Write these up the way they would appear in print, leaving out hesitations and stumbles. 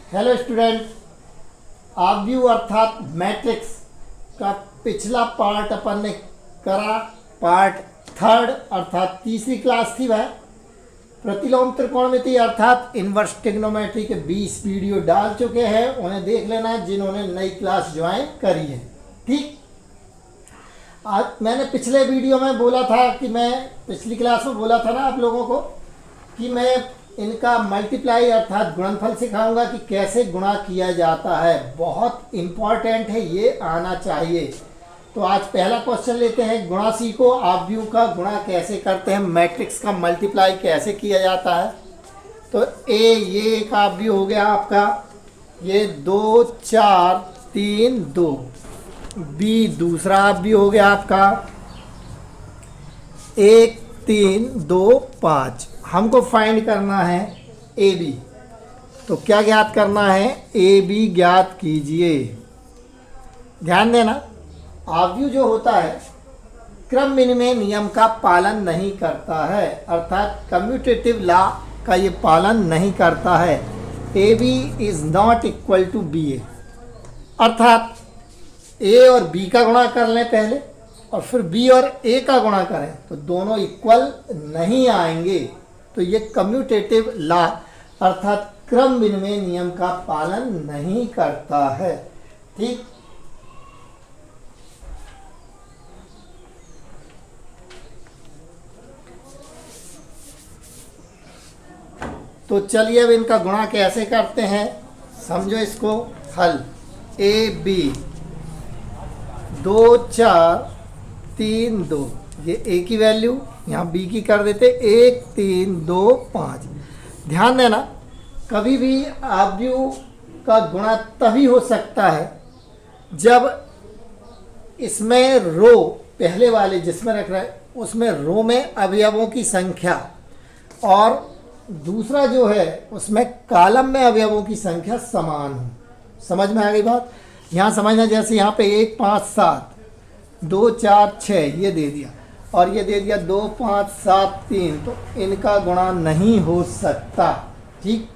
Hello student, आप view अर्थात matrix का पिछला पार्ट अपन ने करा। पार्ट थर्ड अर्थात तीसरी क्लास थी वह प्रतिलोम त्रिकोणमिति अर्थात इनवर्स ट्रिग्नोमेट्री के 20 वीडियो डाल चुके हैं। उन्हें देख लेना है जिन्होंने नई क्लास ज्वाइन करी है। ठीक, आज मैंने पिछले वीडियो में बोला था कि मैं पिछली क्लास में बोला था ना आप लोगों को कि मैं इनका मल्टीप्लाई अर्थात गुणनफल सिखाऊंगा कि कैसे गुणा किया जाता है। बहुत इम्पॉर्टेंट है, ये आना चाहिए। तो आज पहला क्वेश्चन लेते हैं, गुणा सीखो। आप व्यू का गुणा कैसे करते हैं, मैट्रिक्स का मल्टीप्लाई कैसे किया जाता है। तो ये एक आप व्यू हो गया आपका, ये 2 4 3 2। बी दूसरा आप व्यू हो गया आपका 1 3 2 5। हमको फाइंड करना है ए बी। तो क्या ज्ञात करना है, ए बी ज्ञात कीजिए। ध्यान देना, आव्यू जो होता है क्रम विनिमय नियम का पालन नहीं करता है, अर्थात कम्यूटेटिव लॉ का ये पालन नहीं करता है। A B is not equal to B A, अर्थात ए और बी का गुणा कर लें पहले और फिर बी और ए का गुणा करें तो दोनों इक्वल नहीं आएंगे। तो ये कम्यूटेटिव लॉ अर्थात क्रम विनिमय नियम का पालन नहीं करता है। ठीक, तो चलिए अब इनका गुणा कैसे करते हैं समझो इसको। हल ए बी 2 4 3 2, ये ए की वैल्यू यहाँ बी की कर देते 1 3 2 5। ध्यान देना, कभी भी आव्यू का गुणा तभी हो सकता है जब इसमें रो पहले वाले जिसमें रख रहा है उसमें रो में अवयवों की संख्या और दूसरा जो है उसमें कॉलम में अवयवों की संख्या समान हो। समझ में आ गई बात। यहाँ समझना, जैसे यहाँ पे 1 5 7 2 4 6 ये दे दिया और ये दे दिया 2 5 7 3, तो इनका गुणा नहीं हो सकता। ठीक,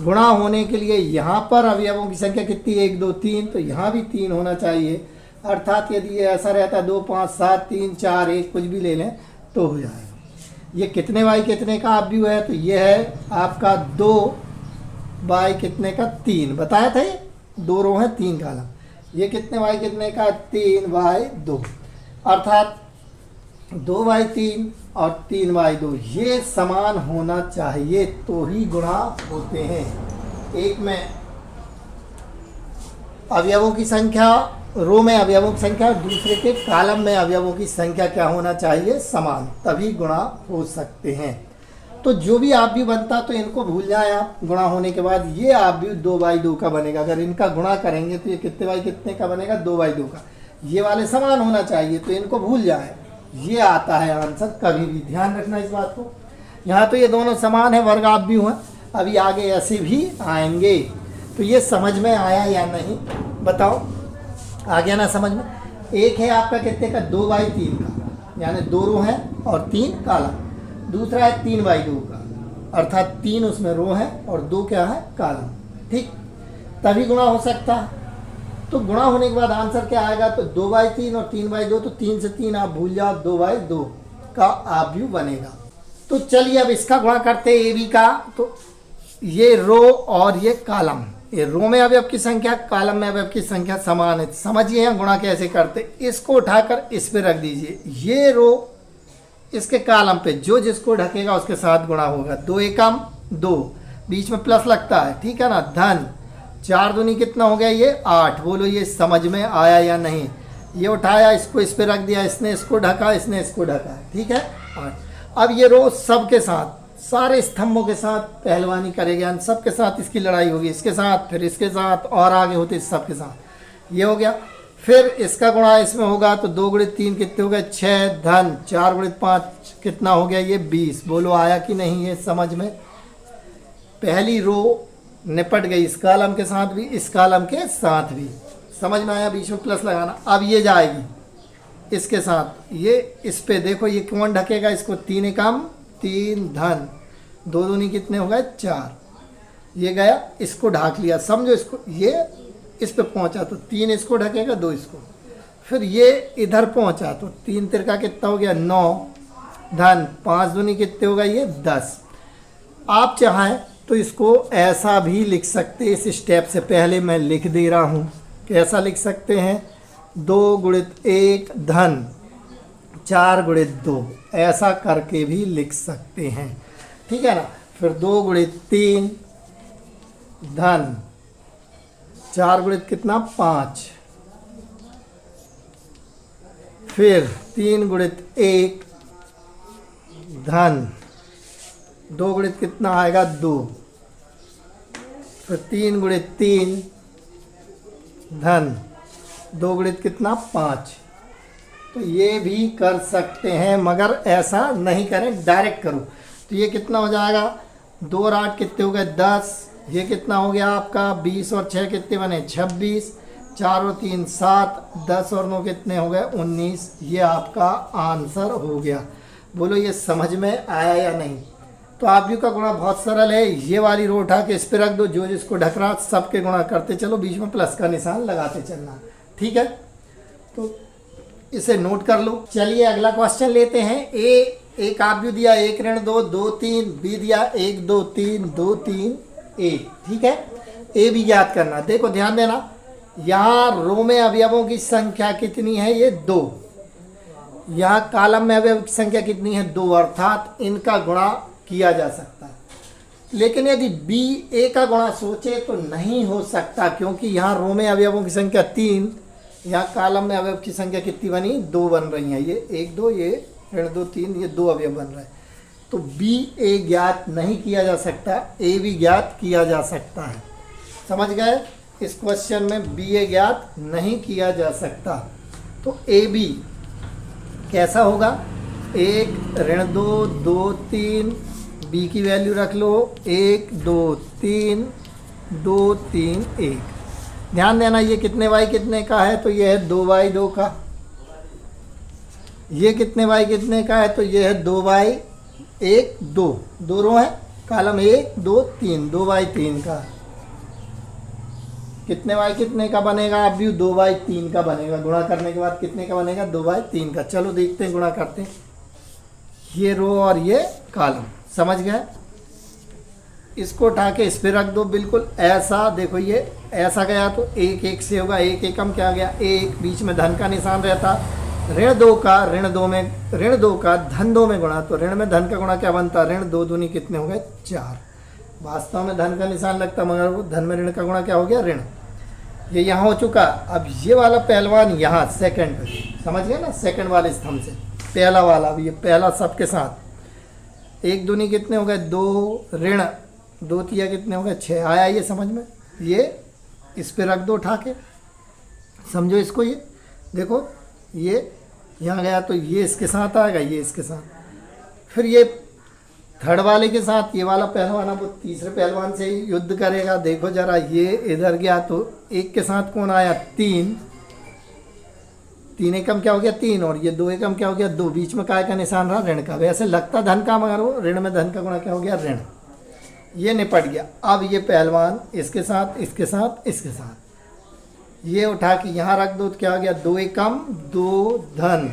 गुणा होने के लिए यहाँ पर अवयवों की संख्या कितनी 1 2 3, तो यहाँ भी 3 होना चाहिए। अर्थात यदि ये ऐसा रहता 2 5 7 3 4 1 कुछ भी ले लें तो हो जाएगा। ये कितने बाई कितने का आप व्यू है, तो ये है आपका 2 बाई कितने का 3 बताया था। ये 2 रो है 3 कॉलम। ये कितने बाई कितने का 3 बाई 2, अर्थात 2 बाई 3 और 3 बाई 2 ये समान होना चाहिए तो ही गुणा होते हैं। एक में अवयवों की संख्या, रो में अवयवों की संख्या और दूसरे के कॉलम में अवयवों की संख्या क्या होना चाहिए, समान, तभी गुणा हो सकते हैं। तो जो भी आप भी बनता तो इनको भूल जाए आप। गुणा होने के बाद ये आप भी 2 बाई 2 का बनेगा। अगर इनका गुणा करेंगे तो ये कितने बाई कितने का बनेगा, 2 बाई 2 का। ये वाले समान होना चाहिए तो इनको भूल जाए। ये आता है आंसर, कभी भी ध्यान रखना इस बात को। यहाँ तो ये दोनों समान है, वर्ग आप भी हुए, अभी आगे ऐसे भी आएंगे। तो ये समझ में आया या नहीं बताओ, आ गया ना समझ में। एक है आपका कितने का 2 बाई 3 का, यानी 2 रो है और 3 कॉलम। दूसरा है 3 बाई 2 का, अर्थात 3 उसमें रो है और 2 क्या है कॉलम। ठीक, तभी गुणा हो सकता है। तो गुणा होने के बाद आंसर क्या आएगा, तो 2 बाई 3 और 3 बाई 2, तो 3 से 3 आप भूल जाओ, 2 बाई 2 का आव्यू बनेगा। तो चलिए अब इसका गुणा करते हैं ए बी का। तो ये रो और ये कॉलम, ये रो में अवयव की संख्या कॉलम में अवयव की संख्या समान है। समझिए यहाँ गुणा कैसे करते, इसको उठाकर इस पे रख दीजिए। ये रो इसके कॉलम पे जो जिसको ढकेगा उसके साथ गुणा होगा। 2 एकम 2, बीच में प्लस लगता है, ठीक है ना, धन। 4 दूनी कितना हो गया, ये 8। बोलो ये समझ में आया या नहीं। ये उठाया, इसको इस पे रख दिया, इसने इसको ढका, इसने इसको ढका, ठीक है 8। अब ये रो सबके साथ, सारे स्तंभों के साथ पहलवानी करेगा, सबके साथ इसकी लड़ाई होगी, इसके साथ, फिर इसके साथ और आगे होते सबके साथ। ये हो गया। फिर इसका गुणा इसमें होगा तो 2 गुणित 3 कितने हो गए 6, धन 4 गुणित 5 कितना हो गया ये 20। बोलो आया कि नहीं ये समझ में। पहली रो निपट गई, इस कॉलम के साथ भी इस कॉलम के साथ भी। समझ में आया, बीच में प्लस लगाना। अब ये जाएगी इसके साथ, ये इस पे देखो ये कौन ढकेगा इसको, 3 एकम 3 धन, 2 दूनी कितने हो गए 4। ये गया, इसको ढाक लिया, समझो इसको, ये इस पे पहुंचा तो 3 इसको ढकेगा, 2 इसको, फिर ये इधर पहुंचा तो 3 तिरका कितना हो गया 9 धन 5 दूनी कितने होगा ये 10। आप चाहें तो इसको ऐसा भी लिख सकते, इस स्टेप से पहले मैं लिख दे रहा हूँ, कैसा लिख सकते हैं 2 गुणित 1 धन 4 गुणित 2, ऐसा करके भी लिख सकते हैं, ठीक है ना। फिर 2 गुणित 3 धन 4 गुणित कितना 5, फिर 3 गुणित 1 धन 2 गुणित कितना आएगा 2, फिर 3 गुणित 3 धन 2 गुणित कितना 5। तो ये भी कर सकते हैं, मगर ऐसा नहीं करें, डायरेक्ट करो। तो ये कितना हो जाएगा 2 और 8 कितने हो गए 10, ये कितना हो गया आपका 20 और 6 कितने बने 26, 4 और 3 7, 10 और 9 कितने हो गए 19। ये आपका आंसर हो गया। बोलो ये समझ में आया या नहीं। तो आप भी का गुणा बहुत सरल है, ये वाली रो उठा के इस पर रख दो, जो जिसको ढक रहा सबके गुणा करते चलो, बीच में प्लस का निशान लगाते चलना, ठीक है। तो इसे नोट कर लो। चलिए अगला क्वेश्चन लेते हैं। एक आप भी दिया 1 ऋण 2 2 3, बी दिया 1 2 3 2 3 1, ठीक है। ए भी याद करना। देखो ध्यान देना, यहाँ रो में अवयवों की संख्या कितनी है ये 2, यहाँ कॉलम में अवयव की संख्या कितनी है 2, अर्थात इनका गुणा किया जा सकता है। लेकिन यदि बी ए का गुणा सोचे तो नहीं हो सकता, क्योंकि यहाँ रो में अवयवों की संख्या 3, यहाँ कॉलम में अवयव की संख्या कितनी बनी 2 बन रही हैं, ये 1 2 ये ऋण 2 3, ये 2 अवयव बन रहे हैं। तो बी ए ज्ञात नहीं किया जा सकता, ए भी ज्ञात किया जा सकता है। समझ गए, इस क्वेश्चन में बी ए ज्ञात नहीं किया जा सकता। तो ए बी कैसा होगा 1 ऋण 2 2 3, बी की वैल्यू रख लो 1 2 3 2 3 1। ध्यान देना ये कितने बाई कितने का है, तो ये है 2 बाई 2 का। ये कितने बाई कितने का है, तो ये है 2 बाई 1 2, 2 रो है, कॉलम 1 2 3, 2 बाई 3 का। कितने बाई कितने का बनेगा, आप भी 2 बाई 3 का बनेगा। गुणा करने के बाद कितने का बनेगा 2 बाई 3 का। चलो देखते हैं, गुणा करते हैं। ये रो और ये कॉलम, समझ गए। इसको उठा के इस पे रख दो, बिल्कुल ऐसा। देखो ये ऐसा गया तो 1 1 से होगा, 1 एकम क्या गया 1, बीच में धन का निशान रहता। ऋण 2 का ऋण 2 का धन 2 में गुणा, तो ऋण में धन का गुणा क्या बनता, ऋण 2 दूनी कितने हो गए 4। वास्तव में धन का निशान लगता, मगर वो धन में ऋण का गुणा क्या हो गया ऋण। ये यहाँ हो चुका। अब ये वाला पहलवान यहाँ सेकंड पे, समझ गए ना, सेकंड वाले स्तंभ से पहला वाला, अब ये पहला सबके साथ 1 दूनी कितने हो गए 2, ऋण 2 तिया कितने हो गए 6। आया ये समझ में। ये इस पे रख दो उठा के, समझो इसको। ये देखो ये यहाँ गया तो ये इसके साथ आएगा, ये इसके साथ। फिर ये थर्ड वाले के साथ ये वाला पहलवान अब तीसरे पहलवान से युद्ध करेगा। देखो जरा, ये इधर गया तो 1 के साथ कौन आया 3, 3 एकम क्या हो गया 3, और ये 2 एकम क्या हो गया 2, बीच में काय का निशान रहा ऋण का। वैसे लगता धन का, मगर वो ऋण में धन का गुणा क्या हो गया ऋण। ये निपट गया। अब ये पहलवान इसके साथ इसके साथ इसके साथ ये उठा के यहाँ रख दो, तो क्या हो गया 2 एकम 2 धन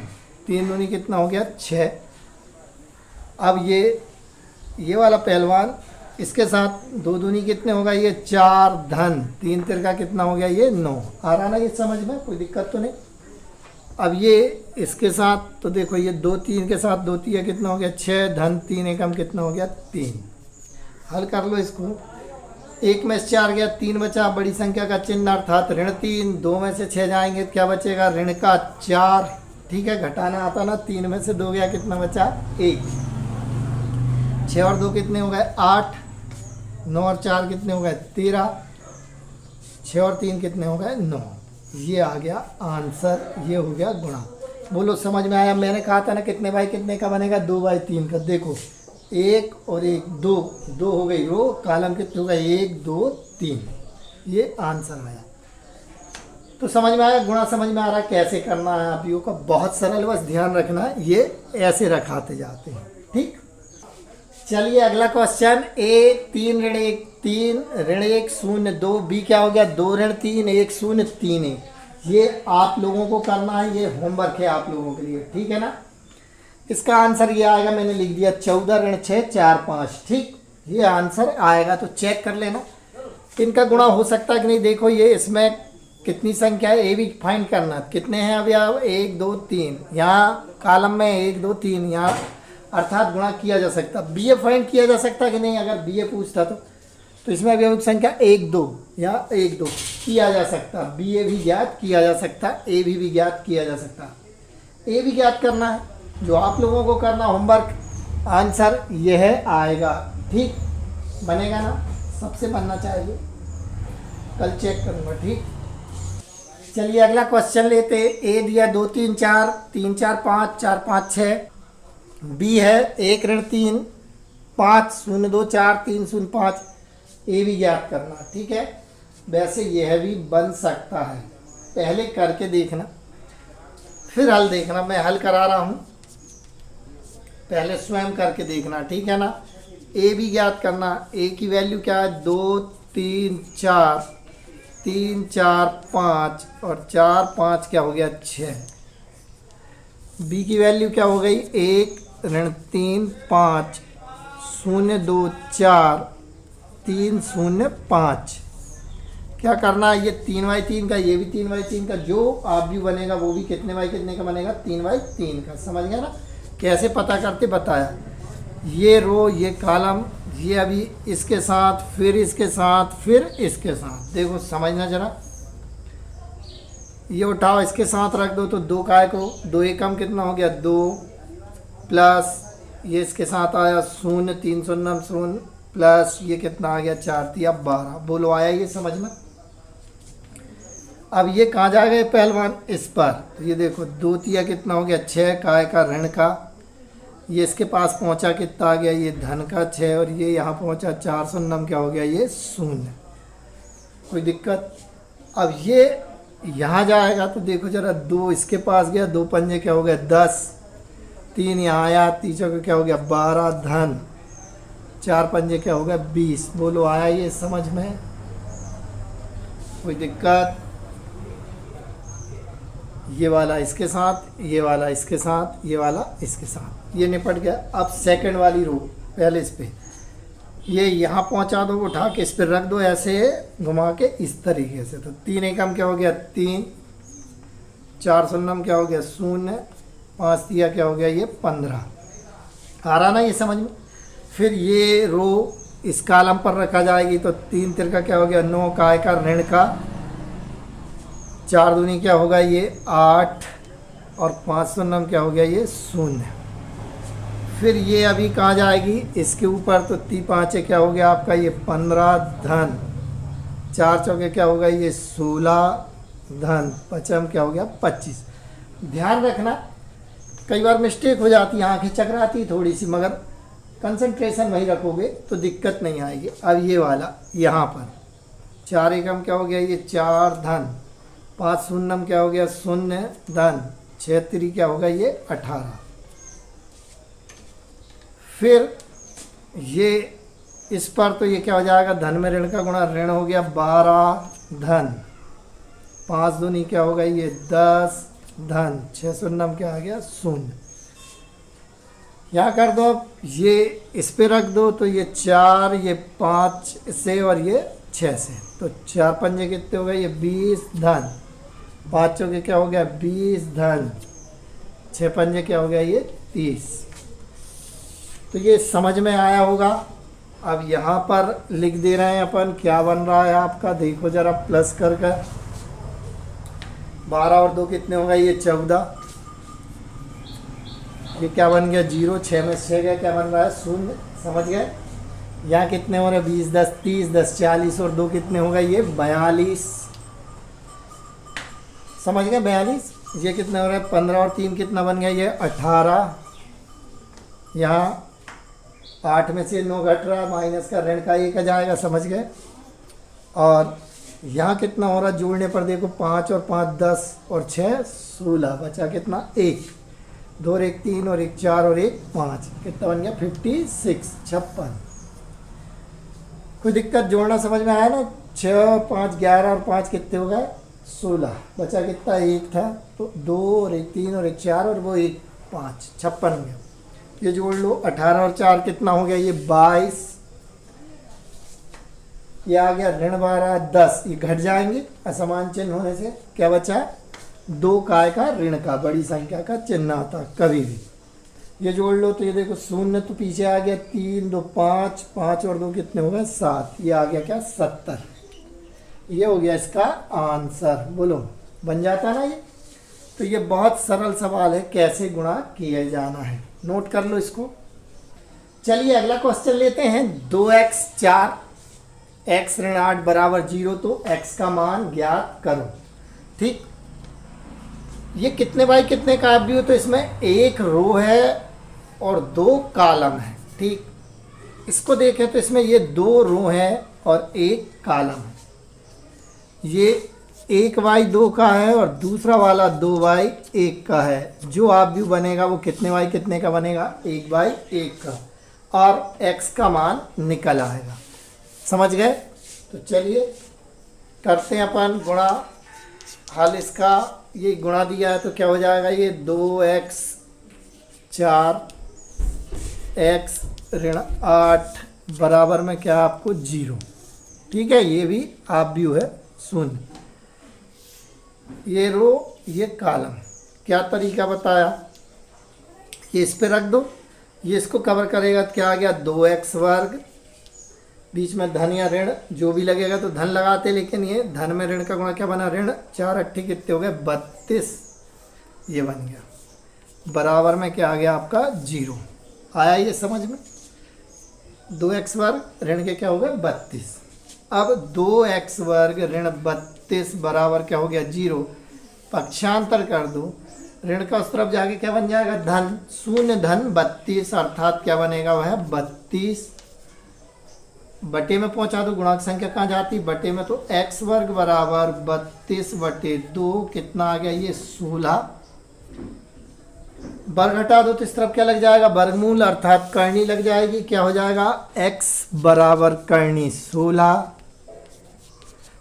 3 दूनी कितना हो गया 6। अब ये वाला पहलवान इसके साथ 2 दूनी कितने होगा ये 4 धन 3 तिरका कितना हो गया ये 9। आ रहा ना ये समझ में, कोई दिक्कत तो नहीं। अब ये इसके साथ तो देखो ये 2 3 के साथ 2 तिया कितना हो गया 6 धन 3 एकम कितना हो गया 3। हल कर लो इसको। 1 में से 4 गया 3 बचा, बड़ी संख्या का चिन्ह अर्थात ऋण 3। 2 में से 6 जाएंगे तो क्या बचेगा ऋण का 4। ठीक है, घटाना आता ना। 3 में से 2 गया कितना बचा 1। 6 और 2 कितने हो गए 8। 9 और 4 कितने हो गए 13। 6 और 3 कितने हो गए 9। ये आ गया आंसर, ये हो गया गुणा। बोलो समझ में आया। मैंने कहा था ना कितने बाई कितने का बनेगा 2 बाई 3 का। देखो 1 और 1 2 2 हो गई रो, कॉलम कितने हो गए 1 2 3। ये आंसर आया। तो समझ में आया, गुणा समझ में आ रहा है कैसे करना है आप लोगों का। बहुत सरल, बस ध्यान रखना ये ऐसे रखाते जाते हैं। ठीक, चलिए अगला क्वेश्चन। 3 ऋण 1 3 ऋण 1 0 2, बी क्या हो गया 2 ऋण 3 1 0 3 1। ये आप लोगों को करना है, ये होमवर्क है आप लोगों के लिए, ठीक है ना। इसका आंसर ये आएगा, मैंने लिख दिया 14 ऋण 6 4 5, ठीक, ये आंसर आएगा। तो चेक कर लेना इनका गुणा हो सकता है कि नहीं। देखो ये इसमें कितनी संख्या है, ये भी फाइंड करना कितने हैं। अभी आप 1 2 3 यहाँ कॉलम में 1 2 3 यहाँ, अर्थात गुणा किया जा सकता। बी ए फाइंड किया जा सकता कि नहीं, अगर बी ए पूछता तो इसमें अभी संख्या 1 2 या 1 2 किया जा सकता। बी ए भी ज्ञात किया जा सकता, ए भी ज्ञात किया जा सकता। ए भी ज्ञात करना है, जो आप लोगों को करना होमवर्क, आंसर यह आएगा, ठीक बनेगा ना, सबसे बनना चाहिए। कल चेक करूँगा, ठीक। चलिए अगला क्वेश्चन लेते। ए दिया 2 3 4 3 4 5 4 5 6। बी है 1 ऋण 3 5 0 2 4 3 0 5। ए भी ज्ञात करना, ठीक है। वैसे यह भी बन सकता है, पहले करके देखना फिर हल देखना। मैं हल करा रहा हूँ, पहले स्वयं करके देखना, ठीक है ना। ए भी ज्ञात करना। ए की वैल्यू क्या है 2 3 4 3 4 5 और 4 5 क्या हो गया 6। बी की वैल्यू क्या हो गई 1 ऋण 3 5 0 2 4 3 0 5। क्या करना है, ये 3/3 का, ये भी 3/3 का, जो आप भी बनेगा वो भी कितने बाई कितने का बनेगा 3/3 का। समझ गया ना, कैसे पता करते बताया। ये रो ये कॉलम, ये अभी इसके साथ फिर इसके साथ फिर इसके साथ, देखो समझना जरा। ये उठाओ इसके साथ रख दो तो 2 काय को 2 एकम कितना हो गया 2, प्लस ये इसके साथ आया 0 3 0 0, प्लस ये कितना आ गया 4 3 12। बोलो आया ये समझ में। अब ये कहाँ जा गए पहलवान, इस पर। तो ये देखो 2 तिया कितना हो गया 6, काय का ऋण का, ये इसके पास पहुंचा कितना आ गया ये धन का 6, और ये यहाँ पहुंचा 4 0 क्या हो गया ये 0। कोई दिक्कत। अब ये यहाँ जाएगा तो देखो जरा 2 इसके पास गया, 2 पंजे क्या हो गया 10, 3 यहाँ आया, तीसरा का क्या हो गया 12 धन, 4 पंजे क्या हो गया 20। बोलो आया ये समझ में, कोई दिक्कत। ये वाला इसके साथ, ये वाला इसके साथ, ये वाला इसके साथ, ये निपट गया। अब सेकंड वाली रो, पहले इस पे ये यहाँ पहुँचा दो, उठा के इस पर रख दो ऐसे घुमा के इस तरीके से। तो 3 एकम क्या हो गया 3, 4 0 क्या हो गया 0, 5 तिया क्या हो गया ये 15। आ रहा ना ये समझ में। फिर ये रो इस कॉलम पर रखा जाएगी तो 3 तिरका क्या हो गया 9, काय का ऋण का, 4 दूनी क्या होगा ये 8, और 5 0 क्या हो गया ये 0। फिर ये अभी कहाँ जाएगी इसके ऊपर, तो 3 5 क्या हो गया आपका ये 15 धन, 4 चौके क्या होगा ये 16 धन, 5 क्या हो गया 25। ध्यान रखना कई बार मिस्टेक हो जाती है, आँखें चकराती थोड़ी सी, मगर कंसंट्रेशन वही रखोगे तो दिक्कत नहीं आएगी। अब ये वाला यहाँ पर 4 एकम क्या हो गया ये 4 धन, 5 0 क्या हो गया 0 धन, 6 3 क्या होगा ये 18। फिर ये इस पर तो ये क्या हो जाएगा धन में ऋण का गुणा, ऋण हो गया 12 धन, 5 दूनी क्या होगा ये 10 धन, 6 0 क्या आ गया 0। यहाँ कर दो, ये इस पे रख दो तो ये 4, ये 5 से और ये 6 से, तो 4 पंजे कितने हो गए ये 20 धन, 5 चौके क्या हो गया 20 धन, 6 पंजे क्या हो गया ये 30। तो ये समझ में आया होगा। अब यहाँ पर लिख दे रहे हैं अपन, क्या बन रहा है आपका, देखो जरा प्लस कर 12 और 2 कितने हो गए ये 14। ये क्या बन गया 0, 6 में 6 गया, क्या बन रहा है 0। समझ गए। यहाँ कितने हो रहे 20 10 30 10 40, और 2 कितने हो गए ये 42। समझ गए 42। ये कितने हो रहे 15 और 3 कितना बन गया ये 18। यहाँ 8 में से 9 घट रहा, माइनस का ऋण का 1 आ जाएगा। समझ गए। और यहाँ कितना हो रहा जोड़ने पर देखो 5 और 5 10 और 6 16, बचा कितना 1, 2 और 1 3 और 1 4 और 1 5, कितना बन गया 56 56। कोई दिक्कत? जोड़ना समझ में आया ना? 6 5 11 और 5 कितने हो गए? 16। बचा कितना? 1 था, तो 2 और 1 3 और 1 4 और वो 1 5, 56 हो गया। ये जोड़ लो। 18 और 4 कितना हो गया? ये 22। ये आ गया ऋण 12 10। ये घट जाएंगे असमान चिन्ह होने से। क्या बचा? 2 काय का ऋण का बड़ी संख्या का चिन्ह आता कभी भी। ये जोड़ लो तो ये देखो 0 तो पीछे आ गया, 3 2 5, 5 और 2 कितने हो गए? 7। ये आ गया क्या? 70। ये हो गया इसका आंसर। बोलो, बन जाता ना ये? तो ये बहुत सरल सवाल है, कैसे गुणा किया जाना है, नोट कर लो इसको। चलिए अगला क्वेश्चन लेते हैं। 2x 4 x ऋण 8 बराबर 0, तो x का मान ज्ञात करो। ठीक, ये कितने बाई कितने का आप भी हो, तो इसमें 1 रो है और 2 कॉलम है। ठीक, इसको देखें तो इसमें ये 2 रो है और 1 कॉलम है। ये 1 बाई 2 का है और दूसरा वाला 2 बाई 1 का है। जो आप भी बनेगा वो कितने बाई कितने का बनेगा? 1 बाई 1 का, और x का मान निकल आएगा। समझ गए? तो चलिए करते हैं अपन गुणा। हल इसका, ये गुणा दिया है तो क्या हो जाएगा? ये 2x 4 x ऋण 8 बराबर में क्या आपको? 0। ठीक है, ये भी आप भी है 0। ये रो ये कॉलम। क्या तरीका बताया? ये इस पे रख दो, ये इसको कवर करेगा तो क्या आ गया? 2x वर्ग, बीच में धन या ऋण जो भी लगेगा तो धन लगाते, लेकिन ये धन में ऋण का गुणा क्या बना? ऋण 4 8 कितने हो गए? 32। ये बन गया बराबर में क्या आ गया आपका? 0। आया ये समझ में? 2x वर्ग ऋण के क्या हो गए? 32। अब 2x वर्ग ऋण 32 बराबर क्या हो गया? 0। पक्षांतर कर दो, ऋण का उस तरफ जाके क्या बन जाएगा? धन। 0 धन 32, अर्थात क्या बनेगा? वह 32 बटे में पहुंचा दो। गुणांक संख्या कहाँ जाती? बटे में। तो x वर्ग बराबर 32 बटे 2 कितना आ गया? ये 16। वर्ग हटा दो तो इस तरफ क्या लग जाएगा? वर्गमूल, अर्थात करनी लग जाएगी। क्या हो जाएगा? x बराबर करनी 16।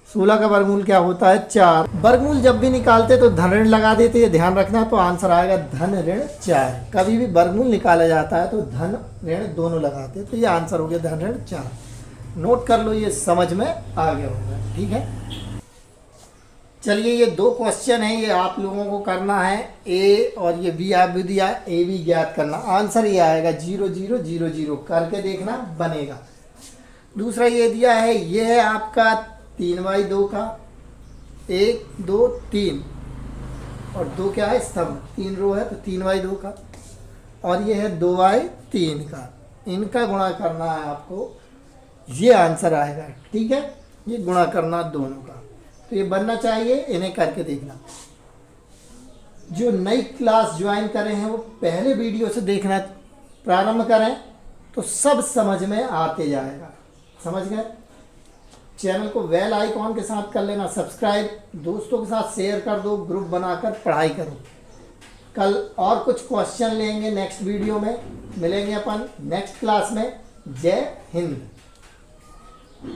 16 का वर्गमूल क्या होता है? 4। वर्गमूल जब भी निकालते तो धन ऋण लगा देते, ये ध्यान रखना। तो आंसर आएगा धन ऋण 4। कभी भी वर्गमूल निकाला जाता है तो धन ऋण दोनों लगाते, तो ये आंसर हो गया धन ऋण 4। नोट कर लो, ये समझ में आ गया होगा। ठीक है, चलिए ये 2 क्वेश्चन है, ये आप लोगों को करना है। ए और ये बी आप भी दिया, ए बी ज्ञात करना। आंसर ये आएगा 0 0 0 0, करके देखना बनेगा। दूसरा ये दिया है, ये है आपका 3 बाई 2 का, 1 2 3 और 2 क्या है? स्तंभ। 3 रो है तो 3 बाई 2 का, और ये है 2 बाई 3 का। इनका गुणा करना है आपको, ये आंसर आएगा। ठीक है, ये गुणा करना दोनों का, तो ये बनना चाहिए। इन्हें करके देखना। जो नई क्लास ज्वाइन कर रहे हैं वो पहले वीडियो से देखना प्रारंभ करें, तो सब समझ में आते जाएगा। समझ गए? चैनल को बेल आइकॉन के साथ कर लेना सब्सक्राइब, दोस्तों के साथ शेयर कर दो, ग्रुप बनाकर पढ़ाई करो। कल और कुछ क्वेश्चन लेंगे नेक्स्ट वीडियो में। मिलेंगे अपन नेक्स्ट क्लास में। जय हिंद।